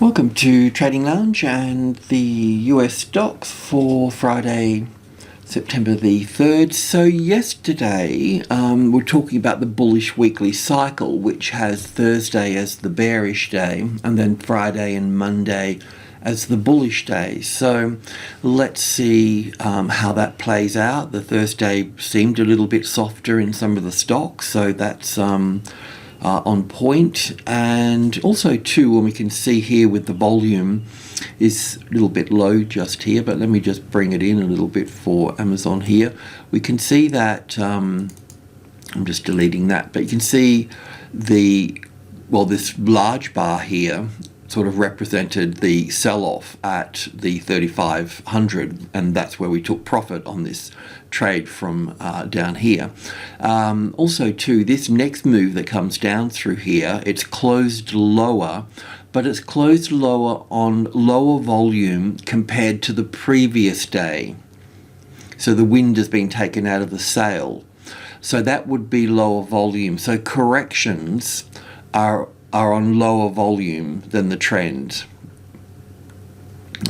Welcome to Trading Lounge and the US stocks for Friday, September the 3rd. So yesterday we're talking about the bullish weekly cycle, which has Thursday as the bearish day and then Friday and Monday as the bullish day. So let's see how that plays out. The Thursday seemed a little bit softer in some of the stocks, so that's on point. And also too, when we can see here with the volume is a little bit low just here, but let me just bring it in a little bit for Amazon here. We can see that I'm just deleting that, but you can see this large bar here sort of represented the sell-off at the 3,500, and that's where we took profit on this trade from down here. Also too, this next move that comes down through here, it's closed lower, but it's closed lower on lower volume compared to the previous day. So the wind has been taken out of the sail. So that would be lower volume. So corrections are on lower volume than the trend.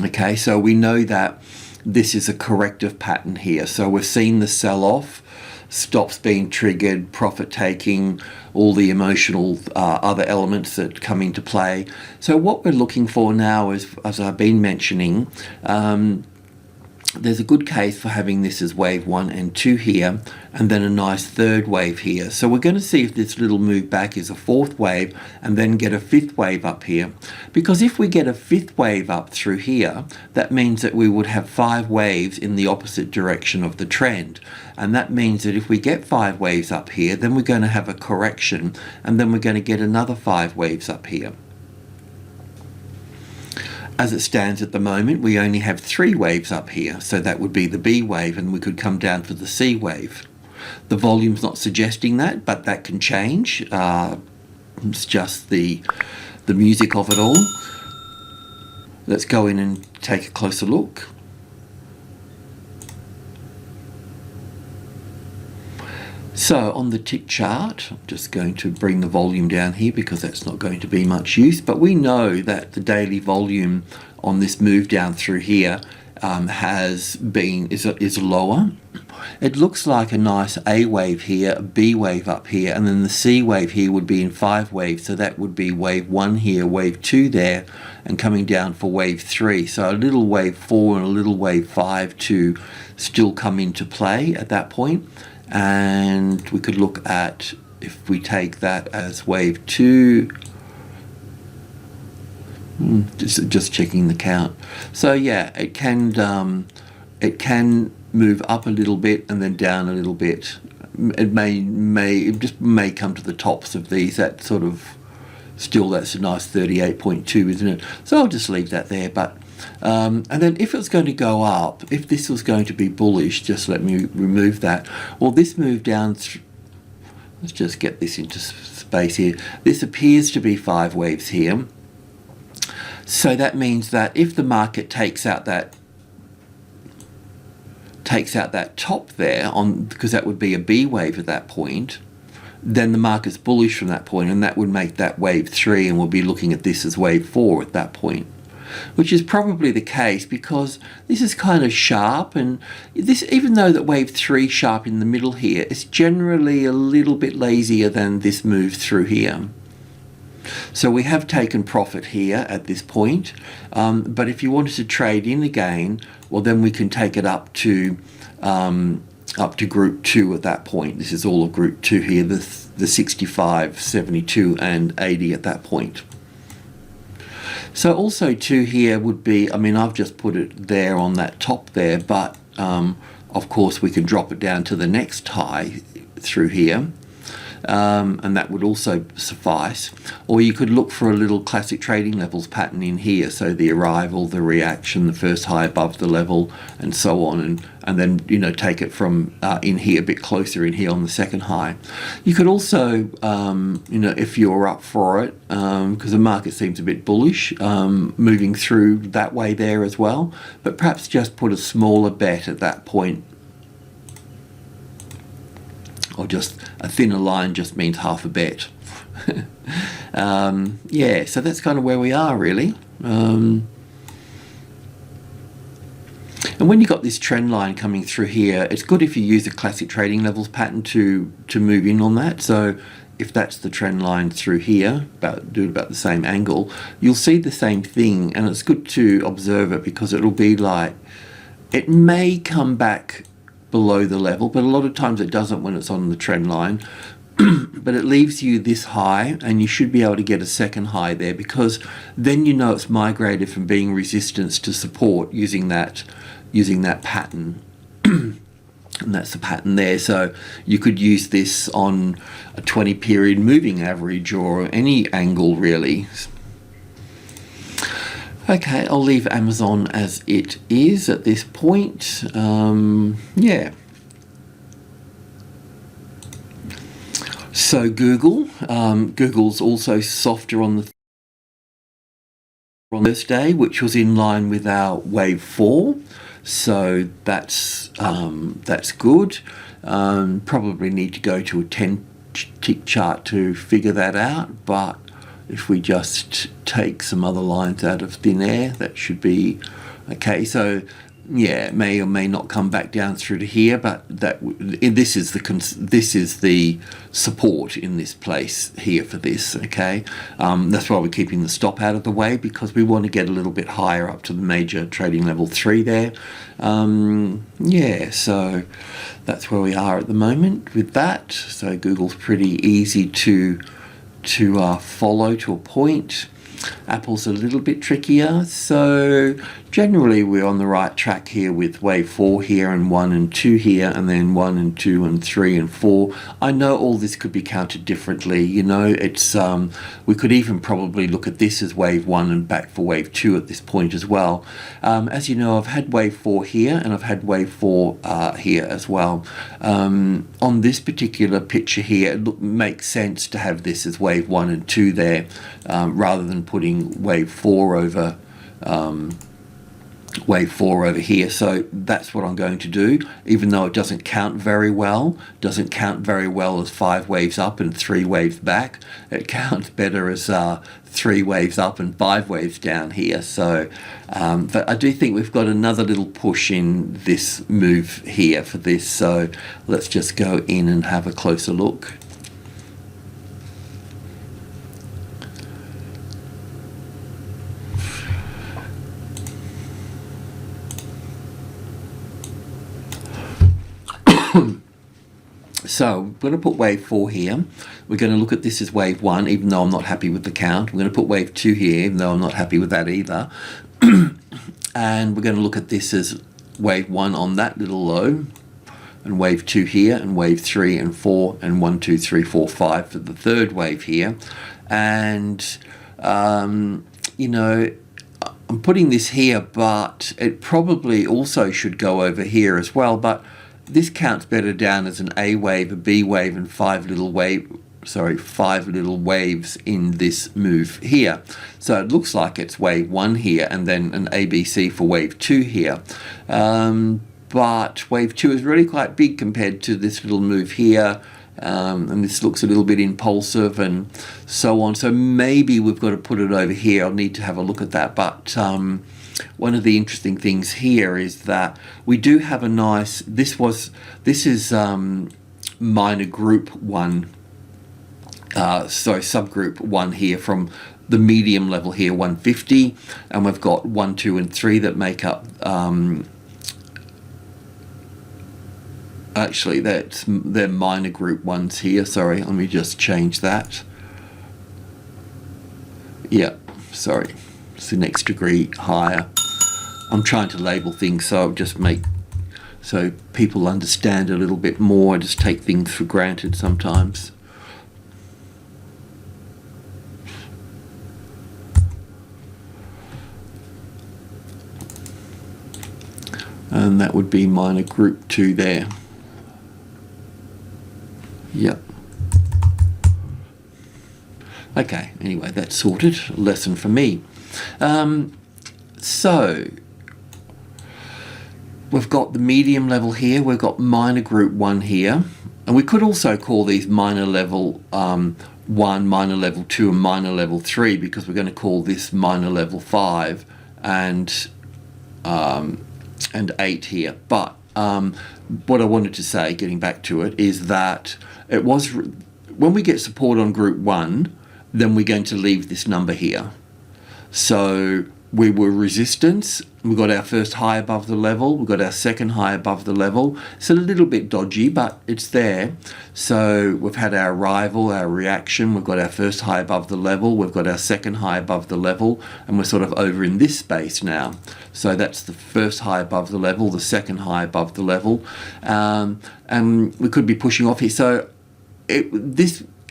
Okay, so we know that this is a corrective pattern here. So we're seeing the sell-off, stops being triggered, profit taking, all the emotional other elements that come into play. So what we're looking for now is, as I've been mentioning, there's a good case for having this as wave 1 and 2 here, and then a nice third wave here. So we're going to see if this little move back is a fourth wave and then get a fifth wave up here. Because if we get a fifth wave up through here, that means that we would have 5 waves in the opposite direction of the trend. And that means that if we get 5 waves up here, then we're going to have a correction, and then we're going to get another 5 waves up here. As it stands at the moment, we only have 3 waves up here, so that would be the B wave, and we could come down for the C wave. The volume's not suggesting that, but that can change. It's just the music of it all. Let's go in and take a closer look. So on the tick chart, I'm just going to bring the volume down here because that's not going to be much use, but we know that the daily volume on this move down through here is lower. It looks like a nice A wave here, a B wave up here, and then the C wave here would be in 5 waves, so that would be wave 1 here, wave 2 there, and coming down for wave 3. So a little wave 4 and a little wave 5 to still come into play at that point. And we could look at, if we take that as wave 2, just checking the count. So yeah, it can move up a little bit and then down a little bit. It may come to the tops of these. That sort of, still that's a nice 38.2, isn't it? So I'll just leave that there. But and then if it's going to go up, if this was going to be bullish, just let me remove that. Well, this move down, let's just get this into space here. This appears to be 5 waves here. So that means that if the market takes out that top there, because that would be a B wave at that point, then the market's bullish from that point, and that would make that wave 3, and we'll be looking at this as wave 4 at that point. Which is probably the case because this is kind of sharp, and this, even though that wave 3 sharp in the middle here, is generally a little bit lazier than this move through here. So we have taken profit here at this point, but if you wanted to trade in again, well then we can take it up to group 2 at that point. This is all of group 2 here, the 65, 72 and 80 at that point. So also too here would be, I mean, I've just put it there on that top there, but of course we can drop it down to the next high through here, and that would also suffice. Or you could look for a little classic trading levels pattern in here, so the arrival, the reaction, the first high above the level, and so on, and then, you know, take it from in here, a bit closer in here on the second high. You could also, you know, if you're up for it, because the market seems a bit bullish, moving through that way there as well, but perhaps just put a smaller bet at that point. Or just a thinner line just means half a bet. Yeah, so that's kind of where we are really. And when you've got this trend line coming through here, it's good if you use a classic trading levels pattern to move in on that. So if that's the trend line through here, do about the same angle, you'll see the same thing, and it's good to observe it because it'll be like, it may come back below the level, but a lot of times it doesn't when it's on the trend line. But it leaves you this high, and you should be able to get a second high there, because then you know it's migrated from being resistance to support using that pattern. And that's the pattern there. So you could use this on a 20 period moving average or any angle really. Okay, I'll leave Amazon as it is at this point. Yeah. So Google's also softer on the Thursday, which was in line with our wave 4. So that's good. Probably need to go to a 10 tick chart to figure that out, but if we just take some other lines out of thin air, that should be okay. So yeah, it may or may not come back down through to here, but this is the support in this place here for this. Okay, that's why we're keeping the stop out of the way, because we want to get a little bit higher up to the major trading level 3 there. Yeah, so that's where we are at the moment with that. So Google's pretty easy to follow to a point. Apple's a little bit trickier, so generally we're on the right track here with wave 4 here and 1 and 2 here, and then 1 and 2 and 3 and 4. I know all this could be counted differently, you know, it's we could even probably look at this as wave 1 and back for wave 2 at this point as well. As you know, I've had wave 4 here and I've had wave 4 here as well. On this particular picture here, it makes sense to have this as wave 1 and 2 there, rather than putting wave 4 over here. So that's what I'm going to do, even though it doesn't count very well as 5 waves up and 3 waves back. It counts better as 3 waves up and 5 waves down here. So but I do think we've got another little push in this move here for this, so let's just go in and have a closer look. So we're going to put wave 4 here. We're going to look at this as wave 1, even though I'm not happy with the count. We're going to put wave 2 here, even though I'm not happy with that either. And we're going to look at this as wave 1 on that little low, and wave 2 here, and wave 3 and 4, and 1, 2, 3, 4, 5 for the third wave here. And, you know, I'm putting this here, but it probably also should go over here as well. But this counts better down as an A wave, a B wave, and 5 little waves in this move here. So it looks like it's wave 1 here, and then an ABC for wave 2 here. But wave 2 is really quite big compared to this little move here. And this looks a little bit impulsive and so on. So maybe we've got to put it over here. I'll need to have a look at that. But one of the interesting things here is that we do have a nice, this is minor group 1, subgroup 1 here from the medium level here, 150, and we've got 1, 2 and 3 that make up, actually they're minor group 1s here, sorry, let me just change that. Yeah, sorry. It's the next degree higher. I'm trying to label things so so people understand a little bit more. I just take things for granted sometimes. And that would be minor group 2 there. Yep. Okay, anyway, that's sorted. A lesson for me. So we've got the medium level here, we've got minor group 1 here, and we could also call these minor level 1, minor level 2, and minor level 3, because we're going to call this minor level 5 and 8 here. But what I wanted to say, getting back to it, is that it was when we get support on group 1, then we're going to leave this number here. So we were resistance, we got our first high above the level, we got our second high above the level. It's a little bit dodgy, but it's there. So we've had our arrival, our reaction, we've got our first high above the level, we've got our second high above the level, and we're sort of over in this space now. So that's the first high above the level, the second high above the level, and we could be pushing off here. So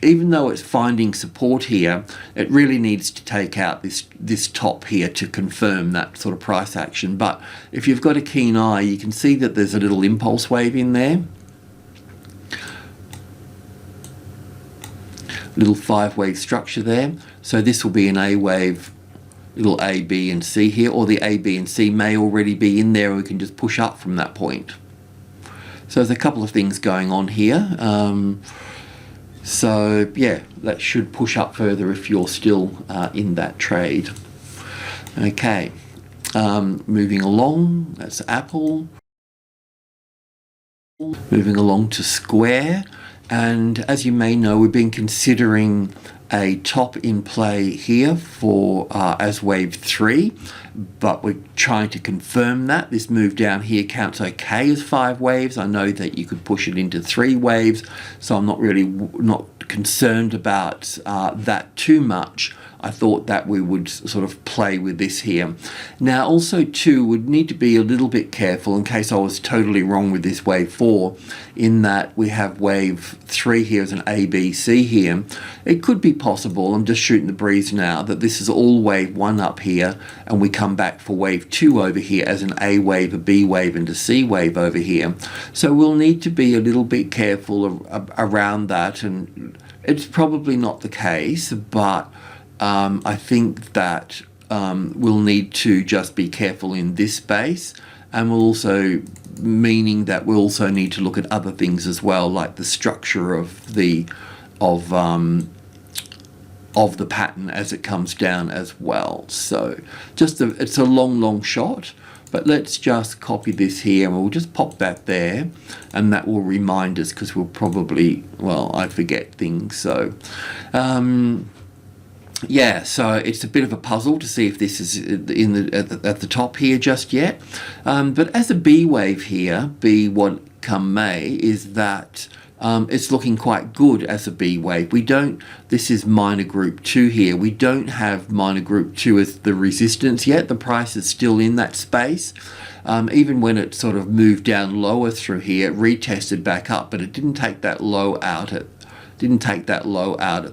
even though it's finding support here, it really needs to take out this top here to confirm that sort of price action. But if you've got a keen eye, you can see that there's a little impulse wave in there. Little 5-wave structure there. So this will be an A wave, little A, B, and C here, or the A, B, and C may already be in there, and we can just push up from that point. So there's a couple of things going on here. So yeah, that should push up further if you're still in that trade. Okay, moving along, that's Apple. Moving along to Square, and as you may know, we've been considering a top in play here for as wave 3, but we're trying to confirm that this move down here counts okay as 5 waves. I know that you could push it into 3 waves, so I'm not concerned about that too much. I thought that we would sort of play with this here. Now also too, would need to be a little bit careful in case I was totally wrong with this wave 4, in that we have wave 3 here as an ABC here. It could be possible, I'm just shooting the breeze now, that this is all wave 1 up here, and we come back for wave 2 over here as an A wave, a B wave, and a C wave over here. So we'll need to be a little bit careful around that, and it's probably not the case, but I think that we'll need to just be careful in this space, and we'll also, meaning that we'll also need to look at other things as well, like the structure of the pattern as it comes down as well. So it's a long shot, but let's just copy this here and we'll just pop that there, and that will remind us, because we'll probably, well, I forget things. So yeah, so it's a bit of a puzzle to see if this is at the top here just yet. But as a B wave here, be what come may, is that it's looking quite good as a B wave. This is minor group 2 here. We don't have minor group 2 as the resistance yet. The price is still in that space. Even when it sort of moved down lower through here, it retested back up, but it didn't take that low out at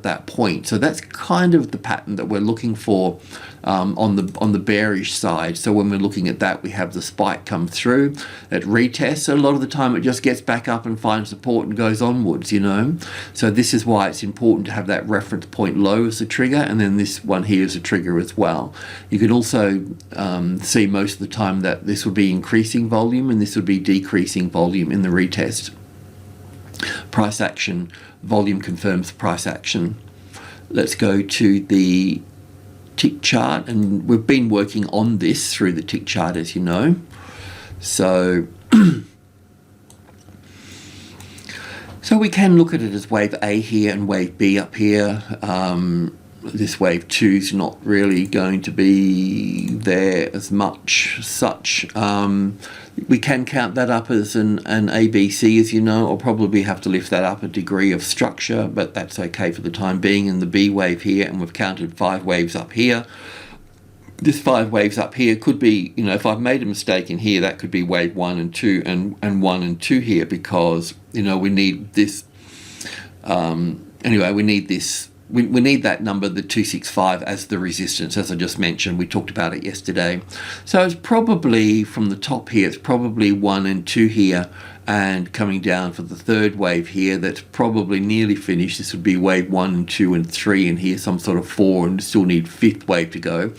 that point. So that's kind of the pattern that we're looking for on the bearish side. So when we're looking at that, we have the spike come through, it retests. A lot of the time it just gets back up and finds support and goes onwards, you know. So this is why it's important to have that reference point low as a trigger, and then this one here is a trigger as well. You can also see most of the time that this would be increasing volume and this would be decreasing volume in the retest. Price action, volume confirms price action. Let's go to the tick chart, and we've been working on this through the tick chart, as you know. So so we can look at it as wave A here and wave B up here. This wave 2 is not really going to be there as much such. We can count that up as an ABC, as you know. I'll probably have to lift that up a degree of structure, but that's okay for the time being. In the B wave here, and we've counted 5 waves up here. This 5 waves up here could be, you know, if I've made a mistake in here, that could be wave 1 and 2 and 1 and 2 here, because, you know, we need this. Anyway, we need this. We need that number, the 265, as the resistance, as I just mentioned. We talked about it yesterday. So it's probably, from the top here, it's probably 1 and 2 here and coming down for the third wave here that's probably nearly finished. This would be wave 1, 2 and 3, and here some sort of 4, and still need fifth wave to go,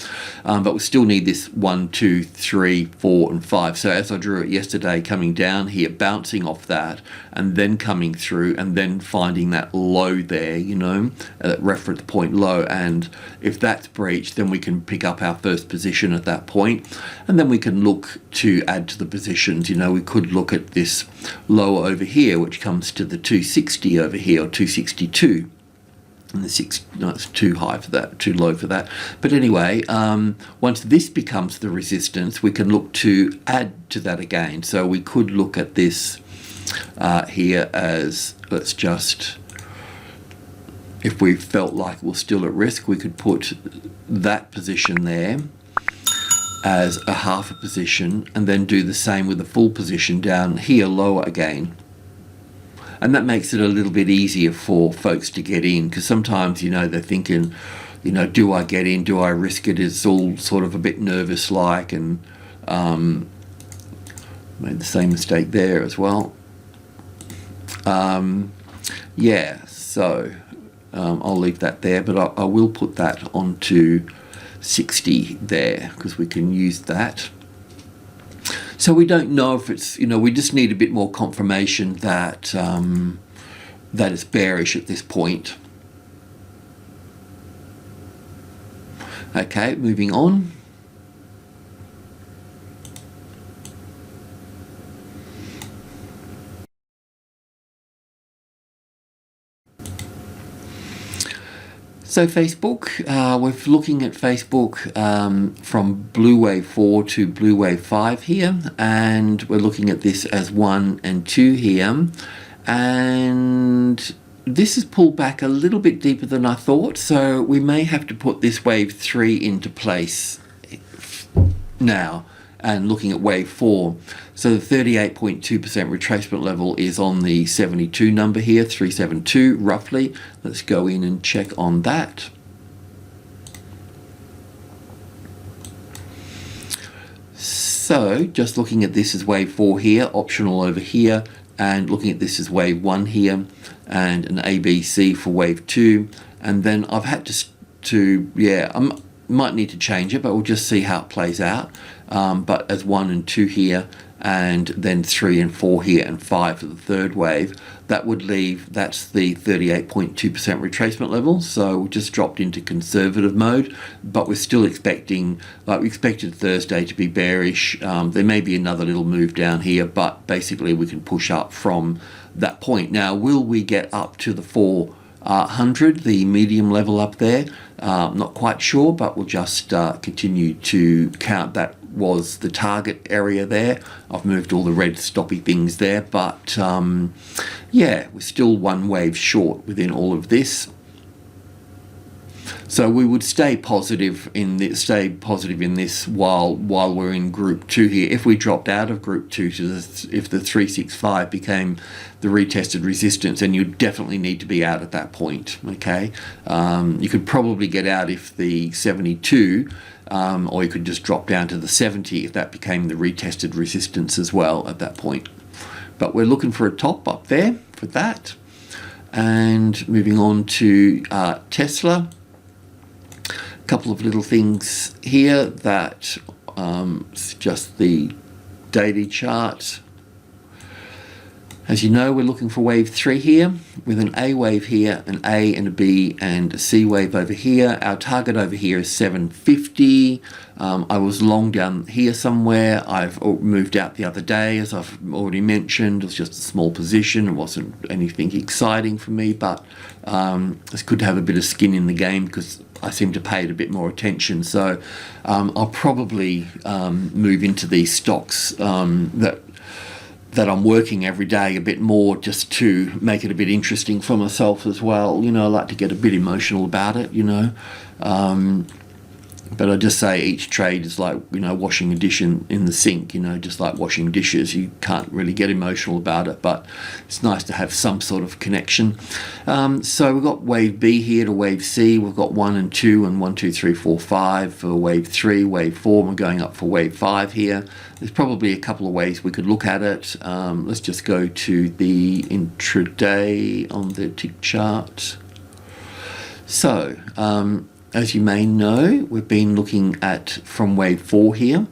but we still need this 1, 2, 3, 4 and 5. So as I drew it yesterday, coming down here, bouncing off that, and then coming through, and then finding that low there, you know, that reference point low, and if that's breached, then we can pick up our first position at that point, and then we can look to add to the positions. You know, we could look at this lower over here, which comes to the 260 over here, or 262, and the no, it's too high for that, too low for that. But anyway, once this becomes the resistance, we can look to add to that again. So we could look at this here as, let's just, if we felt like we're still at risk, we could put that position there as a half a position, and then do the same with the full position down here lower again. And that makes it a little bit easier for folks to get in, because sometimes, you know, they're thinking, you know, do I get in, do I risk it? It's all sort of a bit nervous like, and made the same mistake there as well. Yeah, so I'll leave that there, but I will put that onto 60 there, because we can use that. So we don't know if it's, you know, we just need a bit more confirmation that that it's bearish at this point. Okay, moving on. So Facebook, we're looking at Facebook from Blue Wave 4 to Blue Wave 5 here, and we're looking at this as 1 and 2 here, and this is pulled back a little bit deeper than I thought, so we may have to put this wave 3 into place now, and looking at wave 4. So the 38.2% retracement level is on the 72 number here, 372 roughly. Let's go in and check on that. So just looking at this as wave 4 here, optional over here, and looking at this as wave 1 here, and an ABC for wave 2, and then I've had to yeah, might need to change it, but we'll just see how it plays out. But as 1 and 2 here, and then 3 and 4 here, and 5 for the third wave, that would leave, that's the 38.2% retracement level. So we just dropped into conservative mode, but we're still expecting, like we expected Thursday to be bearish. There may be another little move down here, but basically we can push up from that point. Now, will we get up to the 400, the medium level up there? Not quite sure, but we'll just continue to count. That was the target area there. I've moved all the red stoppy things there, but yeah, we're still one wave short within all of this. So we would stay positive in this, while we're in group 2 here. If we dropped out of group 2 to if the 365 became the retested resistance, then you definitely need to be out at that point. Okay, you could probably get out if the 72, or you could just drop down to the 70 if that became the retested resistance as well at that point. But we're looking for a top up there for that. And moving on to Tesla. Couple of little things here that just the daily chart. As you know, we're looking for wave 3 here, with an A wave here, an A and a B and a C wave over here. Our target over here is 750. I was long down here somewhere. I've moved out the other day, as I've already mentioned. It was just a small position. It wasn't anything exciting for me, but it's good to have a bit of skin in the game, because I seem to pay it a bit more attention. So I'll probably move into these stocks that I'm working every day a bit more, just to make it a bit interesting for myself as well. You know, I like to get a bit emotional about it, you know. But I just say each trade is like, you know, washing a dish in the sink, you know, just like washing dishes. You can't really get emotional about it, but it's nice to have some sort of connection. So we've got wave B here to wave C. We've got 1 and 2 and 1, 2, 3, 4, 5 for wave 3, wave 4. We're going up for wave 5 here. There's probably a couple of ways we could look at it. Let's just go to the intraday on the tick chart. So, as you may know, we've been looking at from wave 4 here.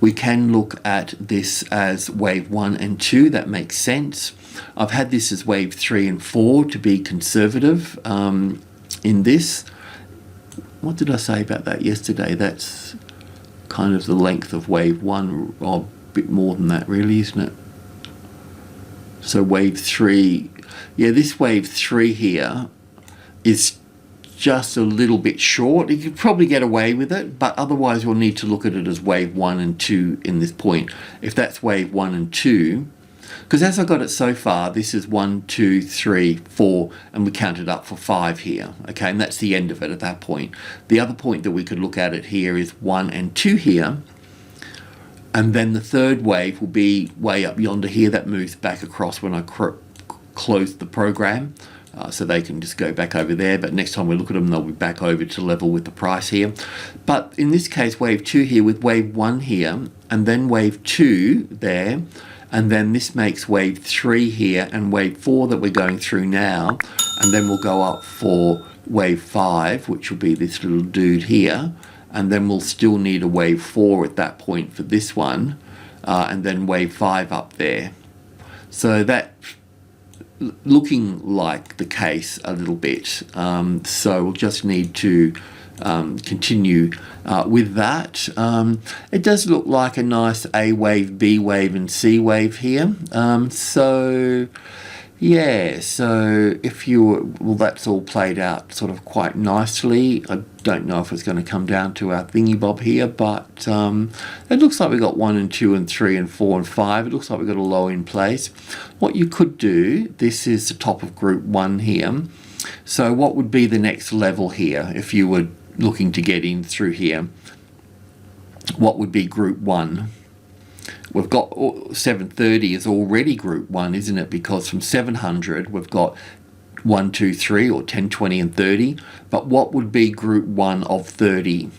We can look at this as wave 1 and 2, that makes sense. I've had this as wave 3 and 4 to be conservative in this. What did I say about that yesterday? That's kind of the length of wave 1, or a bit more than that really, isn't it? So wave 3, yeah, this wave 3 here is just a little bit short. You could probably get away with it, but otherwise we'll need to look at it as wave 1 and 2 in this point. If that's wave 1 and 2, because as I got it so far, this is 1, 2, 3, 4, and we counted up for 5 here. Okay, and that's the end of it at that point. The other point that we could look at it here is 1 and 2 here, and then the third wave will be way up yonder here. That moves back across when I close the program. So they can just go back over there, but next time we look at them, they'll be back over to level with the price here. But in this case, wave 2 here with wave 1 here, and then wave 2 there, and then this makes wave 3 here and wave 4 that we're going through now, and then we'll go up for wave 5, which will be this little dude here, and then we'll still need a wave 4 at that point for this one, and then wave 5 up there. So that looking like the case a little bit, so we'll just need to continue with that. It does look like a nice A wave, B wave and C wave here, so yeah, so if you, well, that's all played out sort of quite nicely. I don't know if it's going to come down to our thingy bob here, but it looks like we got 1 and 2 and 3 and 4 and 5. It looks like we got a low in place. What you could do, this is the top of group 1 here. So what would be the next level here if you were looking to get in through here? What would be group 1? We've got 730 is already group 1, isn't it? Because from 700 we've got 1, 2, 3 or 10, 20 and 30. But what would be group 1 of 30?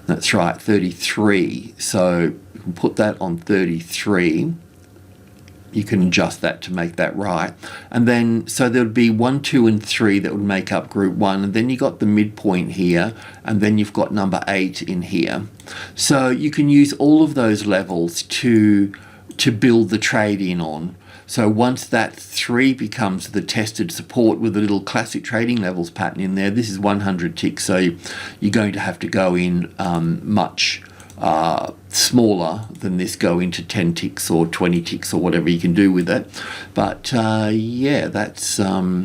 That's right, 33. So you can put that on 33. You can adjust that to make that right. And then, so there would be 1, 2 and 3 that would make up group 1. And then you got the midpoint here. And then you've got number 8 in here. So you can use all of those levels to build the trade in on. So once that 3 becomes the tested support with a little classic trading levels pattern in there, this is 100 ticks. So you're going to have to go in much smaller than this, go into 10 ticks or 20 ticks or whatever you can do with it. But yeah, that's that.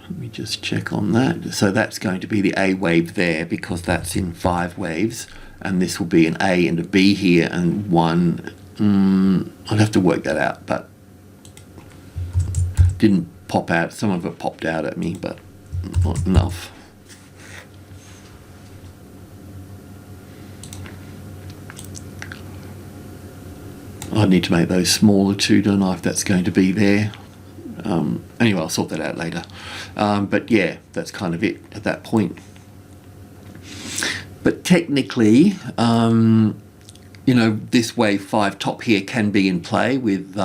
Let me just check on that. So that's going to be the A wave there, because that's in 5 waves, and this will be an A and a B here and 1. I'd have to work that out, but didn't pop out. Some of it popped out at me, but not enough. I need to make those smaller too, don't I, if that's going to be there. Anyway, I'll sort that out later. But yeah, that's kind of it at that point. But technically, you know, this wave 5 top here can be in play with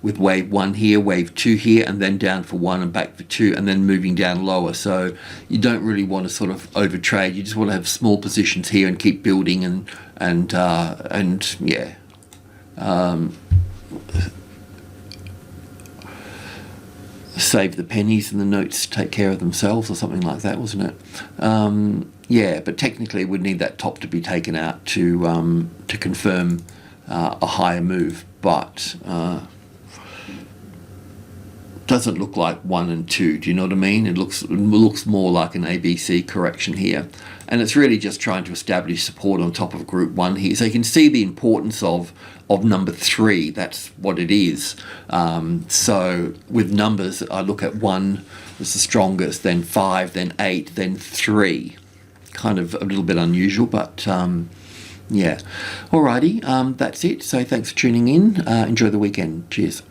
wave 1 here, wave 2 here, and then down for 1 and back for 2, and then moving down lower. So you don't really want to sort of overtrade. You just want to have small positions here and keep building and yeah. Save the pennies and the notes take care of themselves, or something like that, wasn't it? Yeah, but technically we'd need that top to be taken out to confirm a higher move. But doesn't look like 1 and 2. Do you know what I mean? It looks more like an ABC correction here. And it's really just trying to establish support on top of group 1 here. So you can see the importance of number 3. That's what it is. So with numbers, I look at 1 as the strongest, then 5, then 8, then 3. Kind of a little bit unusual, but yeah. Alrighty, that's it. So thanks for tuning in. Enjoy the weekend. Cheers.